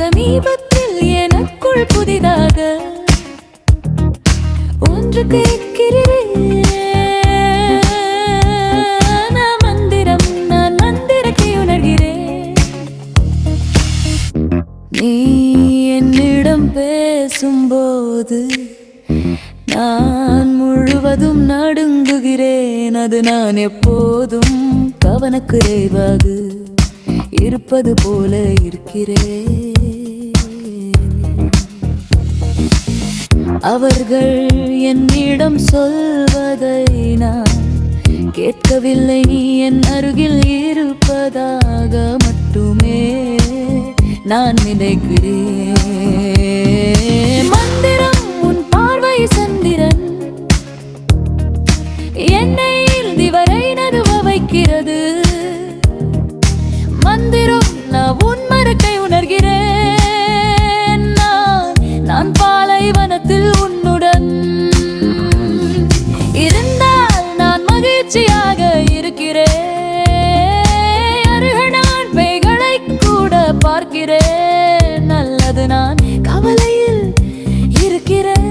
சமீபத்தில் எனக்குள் புதிதாக ஒன்று கேட்கிறேன். நான் மந்திரத்தை உணர்கிறேன். நீ என்னிடம் பேசும்போது நான் முழுவதும் நடுங்குகிறேன். அது நான் எப்போதும் கவனக்குறைவாக இருப்பது போல இருக்கிறேன். அவர்கள் என்னிடம் சொல்வதை நான் கேட்கவில்லை. நீ என் அருகில் இருப்பதாக மட்டுமே நான் நினைக்கிறேன். மந்திரம் உன் பார்வை சந்திரன் என்னை இதுவரை நடுவ வைக்கிறது. மந்திரம் நான் உன் மறக்கை உணர்கிறேன். நான் பாலைவனத்தில் உன்னுடன் இருந்தால் நான் மகிழ்ச்சியாக இருக்கிறேன். அருகில் நான் பேய்களை கூட பார்க்கிறேன். நல்லது நான் கவலையில் இருக்கிறேன்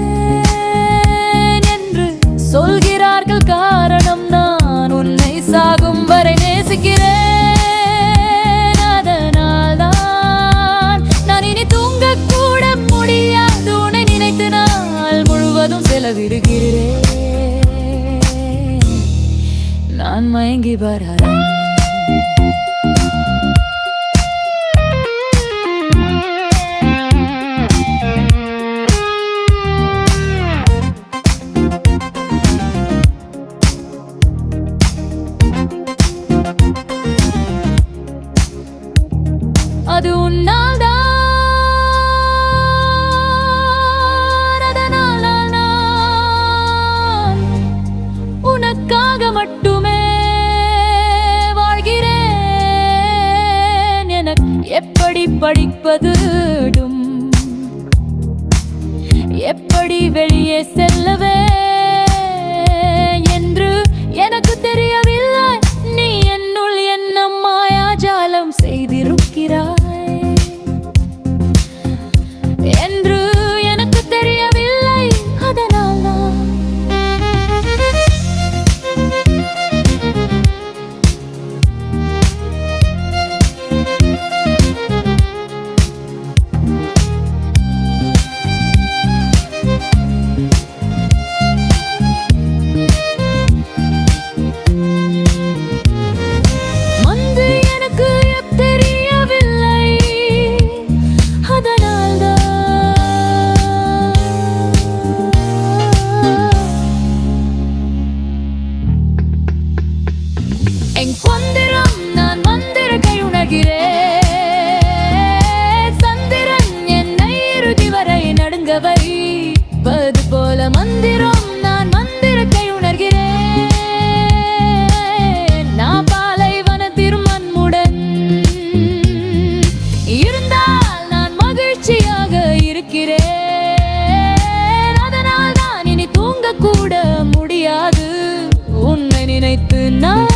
என்று சொல்கிறார்கள். காரணம் நான் உன்னை சாகும் வரை நேசிக்கிறேன். செலவிடுகிறேன். நான் மயங்கி வரேன். அது உன்னால் தான். மட்டுமே வாழ்கிறேன். எனக்கு எப்படி படிப்பது, எப்படி வெளியே செல்லவே என்று எனக்கு தெரியவில்லை. நீ என்னுள் என்ன மாயாஜாலம் செய்திருக்கிறாய் என்று எனக்கு தெரியவில்லை. அதனால் நான் நான் மந்திரத்தை உணர்கிறேன். சந்திரன் என்னை இறுதி வரை நடுங்க வைப்பது போல மந்திரம் நான் மந்திரத்தை உணர்கிறேன். நான் பாலைவனத்தில் மண்முடன் இருந்தால் நான் மகிழ்ச்சியாக இருக்கிறேன். அதனால் தான் இனி தூங்கக்கூட முடியாது. உன்னை நினைத்து நான்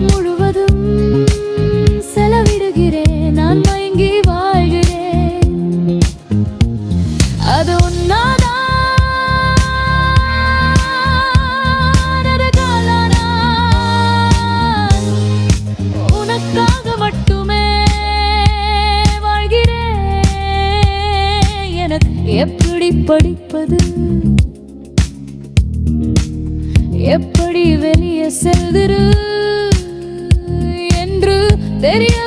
முழுவதும் செலவிடுகிறேன். நான் மயங்கி வாழ்கிறேன். அது உனக்காக மட்டுமே வாழ்கிறேன். எனக்கு எப்படி படிப்பது, எப்படி வெளியே செல்வது என்று தெரிய